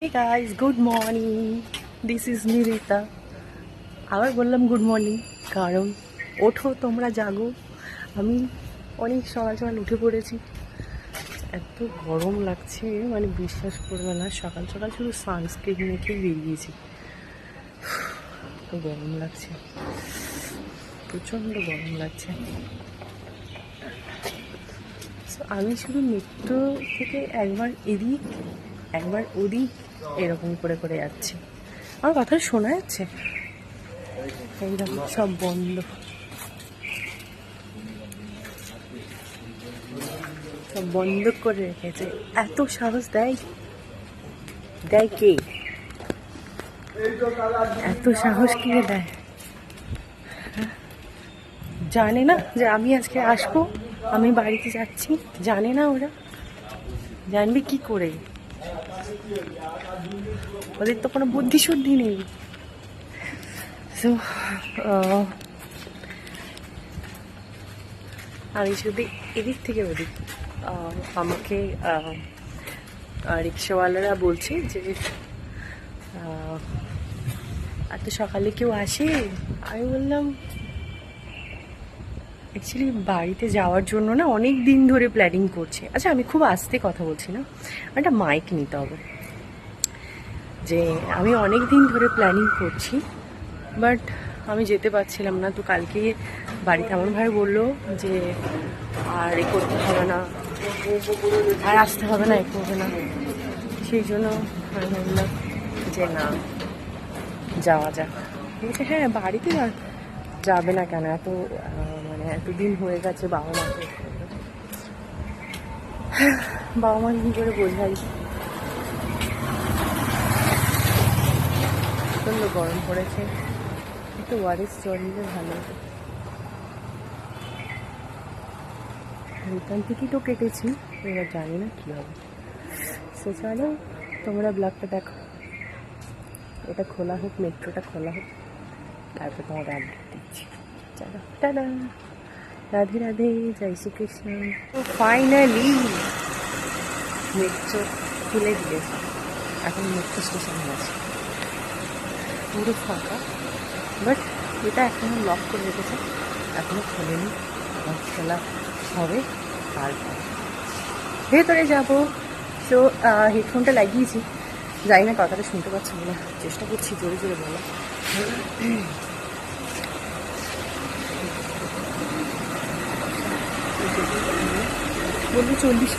Hey guys, good morning. This is Nirita. আবার বললাম good morning কারণ ওঠো তোমরা জাগো। আমি অনেক সকাল সকাল উঠে পড়েছি। এত গরম লাগছে মানে বিশ্বাস করবে না, সকাল সকাল শুধু সানস্ক্রিন মেখে বেরিয়েছি। এত গরম লাগছে, প্রচণ্ড গরম লাগছে। আমি শুধু মেট্রো থেকে একবার এদিক একবার ওদিক এরকম করে করে যাচ্ছি। আমার কথা শোনা যাচ্ছে? এইরকম সব বন্ধ, সব বন্ধ করে রেখেছে। এত সাহস দেয় কে? এত সাহস কে দেয়? জানে না যে আমি আজকে আসবো, আমি বাড়িতে যাচ্ছি? জানে না ওরা? জানবে কি করে? ওদের তো কোনো বুদ্ধি শুদ্ধি নেই। সো আমি শুধু এদিক থেকে ওদিক। আমাকে রিক্সাওয়ালারা বলছে যে এত সকালে কেউ আসে? আমি বললাম অ্যাকচুয়ালি বাড়িতে যাওয়ার জন্য না অনেক দিন ধরে প্ল্যানিং করছে। আচ্ছা, আমি খুব আস্তে কথা বলছি না, একটা মাইক নিতে হবে। যে আমি অনেক দিন ধরে প্ল্যানিং করছি, বাট আমি যেতে পারছিলাম না। তো কালকে বাড়িতে আমার ভাই বললো যে আর এ করতে হবে না, আর আসতে হবে না, এ করবে না। সেই জন্য আমি বললাম যে না, যাওয়া যাক। বলছে হ্যাঁ বাড়িতে যাবে না কেন, এত মানে এতদিন হয়ে গেছে বাবা মাকে। বাবা মা কী করে বোঝাই, প্রচণ্ড গরম পড়েছে। একটু ওয়ারেস জল নিলে ভালো হতো। রিটার্ন টিকিটও কেটেছি, এবার জানি না কী হবে। সে চলো তোমরা ব্লগটা দেখো, এটা খোলা হোক, মেট্রোটা খোলা হোক, তারপর তোমাদের আপডেট দিচ্ছি। চলো টাটা, রাধে রাধে, জয় শ্রীকৃষ্ণ। তো ফাইনালি মেট্রো খুলে দিয়েছে, এখন মেট্রো স্টেশনে আছে, পুরো ফাঁকা। বাট এটা এখনও লক করে রেখেছে, এখনও খোলেনি। খোলা হবে তারপর ভেতরে যাবো। তো হেডফোনটা লাগিয়েছি, জানি না কথাটা শুনতে পাচ্ছি না, চেষ্টা করছি জোরে জোরে বলা। বলবো 40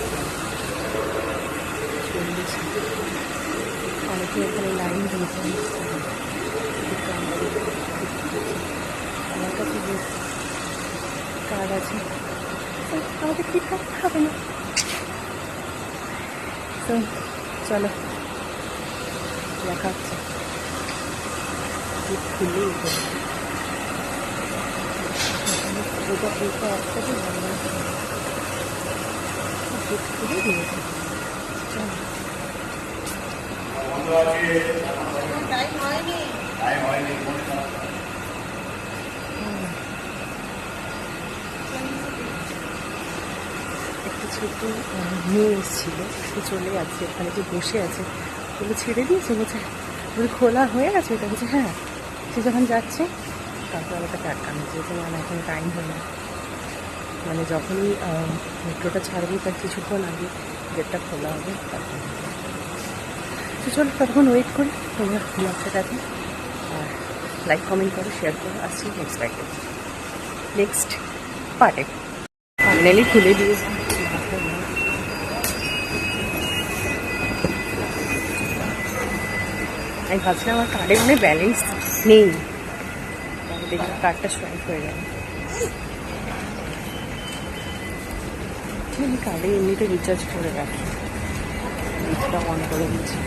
অনেকে এখানে লাইন দিয়েছে। আমার কাছে যে কার্ড আছে আমাকে ঠিক করতে হবে না। তো চলো দেখা হচ্ছে। খুলে এটা একসাথে ভালো খুলে দিয়েছে। একটা ছোট মেয়ে এসেছিল, সে চলে যাচ্ছে, ওখানে যে বসে আছে ওগুলো ছেড়ে দিয়েছে। বলছে ওগুলো খোলা হয়ে গেছে, ওটা বলছে হ্যাঁ। সে যখন যাচ্ছে তারপর আমাকে টাকা নিচ্ছে যে মানে এখন টাইম হয়ে না, মানে যখনই মেট্রোটা ছাড়বে তার কিছুক্ষণ আগে গেটটা খোলা হবে। তারপর তো চলো তখন ওয়েট করি। তোমরা ব্লগটা দেখো আর লাইক কমেন্ট করো, শেয়ার করো। আসছি নেক্সট পার্টে। ফাইনালি খুলে দিয়েছি। আমি ভাবছিলাম আমার কার্ডে মানে ব্যালেন্স নেই, দেখি কার্ডটা সোয়াইপ হয়ে গেল। আমি কার্ডে এমনিতে রিচার্জ করে রাখি, রিচার্জটা অন করে দিচ্ছি।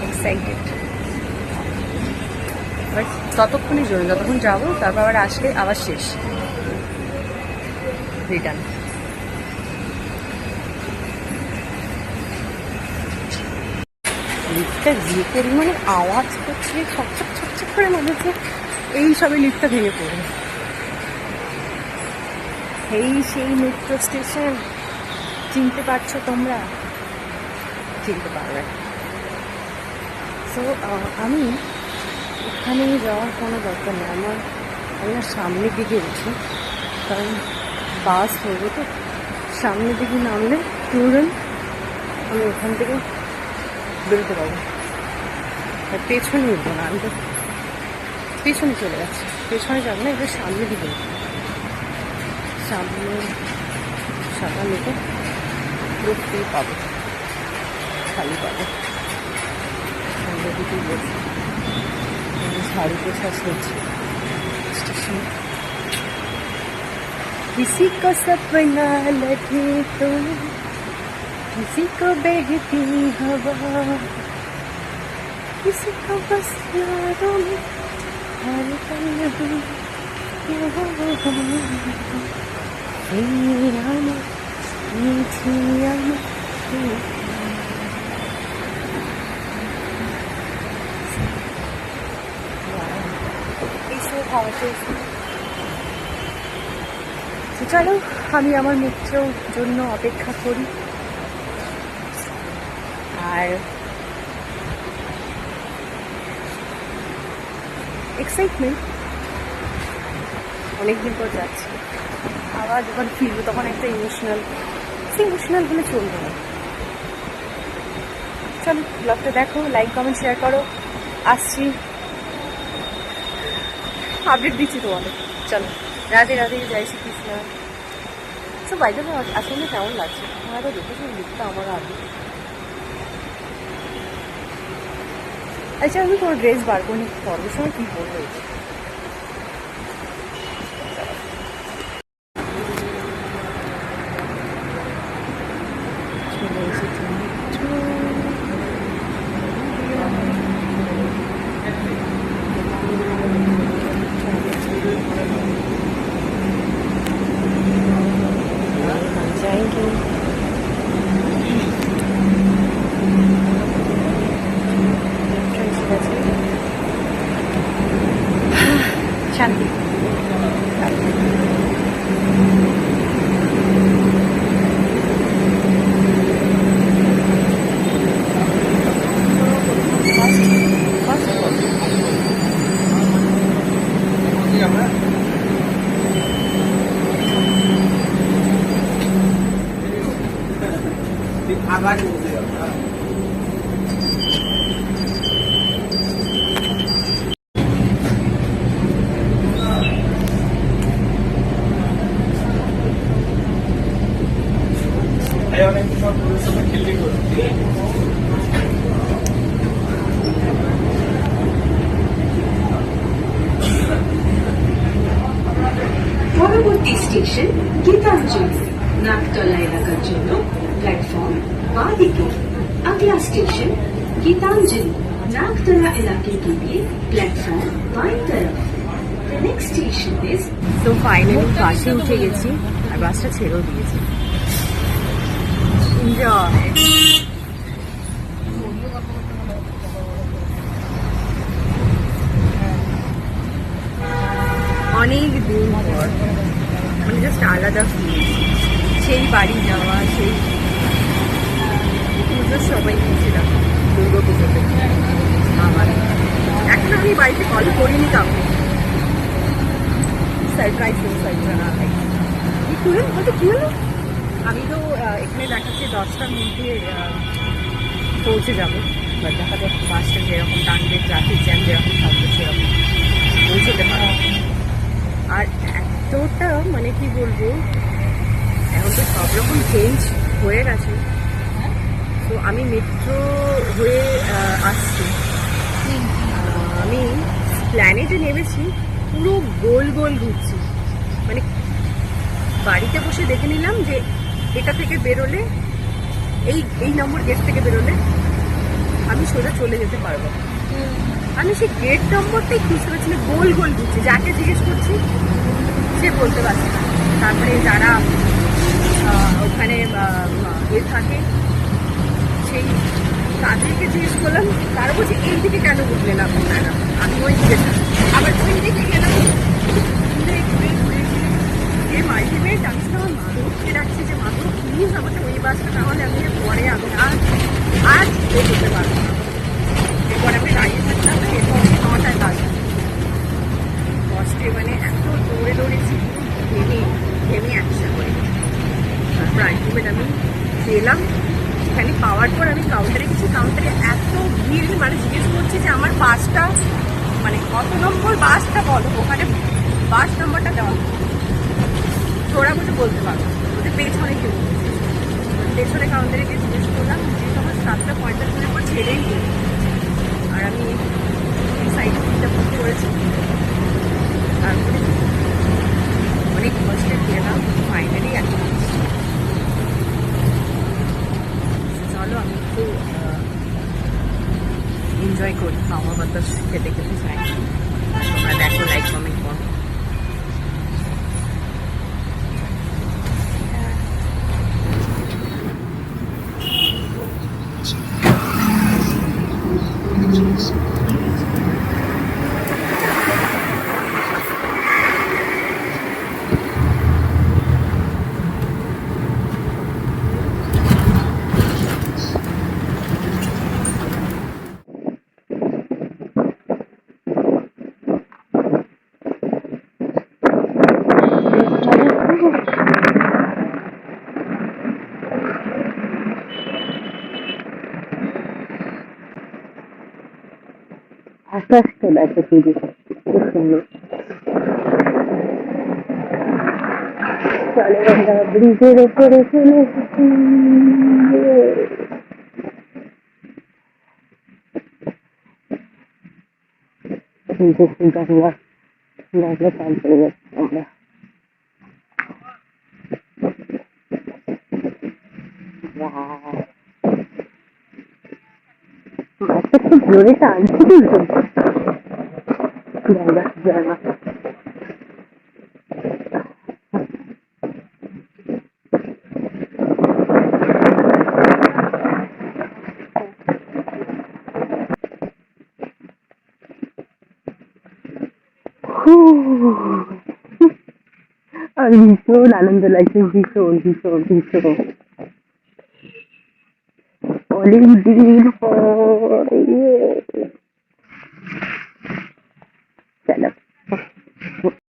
এক্সাইটেড, বাট ততক্ষণই জন্য যতক্ষণ যাবো, তারপর আবার আসলে আবার শেষ রিটার্ন। লিফটটা যে পরিমাণে আওয়াজ করছে, ছকছক ছকছক করে মনে হচ্ছে এই সবে লিফটটা ভেঙে পড়বে। এই সেই মেট্রো স্টেশন, চিনতে পারছো তোমরা? চিনতে পারবে। সো আমি এখানে যাওয়ার কোনো দরকার নেই, আমি না সামনের দিকে উঠি, কারণ বাস ধরবো তো। সামনের দিকে নামলে তুরন্ত আমি ওখান থেকে বেরোতে পারবো, আর পেছনে উঠবো না। আমি তো পেছনে চলে যাচ্ছি, পেছনে যাবো না, এবার সামনের দিকে উঠবো। সামনে সাদা মেঘে পুরো ফ্রি পাবো, খালি পাবো। সামনের দিকেই বসে ঝাড়ু পোছা চলছে স্টেশন। किसी को सपना लगे तो किसी को बहती हवा, किसी को बस यादों में हर पल চলো আমি আমার মেট্রোর জন্য অপেক্ষা করি। আর এক্সাইটমেন্ট, অনেকদিন পর যাচ্ছি, আবার যখন ফিরবো তখন একটা ইমোশনাল হলে চলবে না। চলো ব্লগটা দেখো, লাইক কমেন্ট শেয়ার করো, আসছি, আপডেট দিচ্ছি তোমাদের। চলো, রাধে রাধে, জয় শ্রীকৃষ্ণ। তো বাইরে আসলে কেমন লাগছে তোমরা তো দেখেছো লিখতে আমার আগে। আচ্ছা, আমি কোনো ড্রেস বার করি পরের সময় কী পরবো। শান্তি। আবার পরবর্তী স্টেশন গীতাঞ্জলি, নাকতলা এলাকার জন্য প্ল্যাটফর্ম बां दिखे। अगला स्टेशन गीतांजलि, नागतला इलाके के लिए प्लेटफॉर्म बाईं तरफ। The next station is. তো ফাইনালি বাসে উঠে গেছি আর বাসটা ছেড়েও দিয়েছি। অনেক দিন পর মানে জাস্ট আলাদা ফিল, সেই বাড়ি যাওয়া, সেই পুজোর সবাই গিয়েছিলাম দুর্গা পুজোতে। আমার এখন আমি বাড়িতে কল করিনি কাউকে, সারপ্রাইজ কি হলো বলতে কি হলো। আমি তো এখানে দেখাচ্ছি 10টার মধ্যে পৌঁছে যাবো, বা দেখা যাচ্ছে বাসটা যেরকম টানবে, ট্রাফিক জ্যাম যেরকম থাকবে সেরকম পৌঁছতে পারবো। আর এতটা মানে কি বলবো, এখন তো সব রকম চেঞ্জ হয়ে গেছে। তো আমি মেট্রো হয়ে আসছি, আমি প্ল্যানেটে নেমেছি, পুরো গোল গোল ঘুরছি। মানে বাড়িতে বসে দেখে নিলাম যে এটা থেকে বেরোলে, এই নম্বর গেট থেকে বেরোলে আমি সোজা চলে যেতে পারবো। আমি সেই গেট নম্বরটাই খুঁজতে পারছি না, গোল গোল ঘুরছি। যাকে জিজ্ঞেস করছি সে বলতে পারছে না। তারপরে যারা ওখানে থাকে সেই তাদেরকে জিজ্ঞেস করলাম, তারা বলছে এই দিকে কেন বুঝলে না আপনারা, আমি ওই দিকে আবার ওই দিকে গেলাম, ঘুরে ঘুরে ঘুরে ঘুরে আলটিমেট আমি তো আমার মাধবকে ডাকছি যে মাধব প্লিজ আমাকে ওই বাসটা, তাহলে আমি পরে আমি আর যেতে পারবো না। এরপর আমি দাঁড়িয়ে থাকলাম না, এরপর 9টায় বাস আছে। কষ্টে মানে এত দৌড়েছি, ঘেমে ঘেমে একসা করে। তারপর আলটিমেট আমি পেলাম। এখানে পাওয়ার পর আমি কাউন্টারে গেছি, কাউন্টারে এত ভিড়, মানে জিজ্ঞেস করছি যে আমার বাসটা মানে কত নম্বর বাসটা বলো, ওখানে বাস নম্বরটা দেওয়া ওরা কিছু বলতে পারবো, ওদের পেছনে কেউ পেছনে কাউন্টারে গিয়ে জিজ্ঞেস করলাম যে তোমার 7:45 পর ছেড়েই দিল। আর আমি এই সাইডে চিন্তা করতে করেছি। তারপরে অনেক কষ্টে পেলাম, ফাইনালি এখন চলো আমি একটু এনজয় করি, খাওয়া বাতাস খেতে খেতে চাই। তোমরা দেখো, লাইক কমেন্ট করো। আকাশটা দেখো শুধু, খুব সুন্দর। চলো আমরা ব্রিজের ওপরে চলে এসেছি। গঙ্গা গঙ্গা পান করে যাচ্ছি আমরা। মাছটা খুব জোরে টানছে কিন্তু গঙ্গা জানা। আর ভীষণ আনন্দ লাগছে, ভীষণ ভীষণ ভীষণ। অনেক দিন পরে চলো।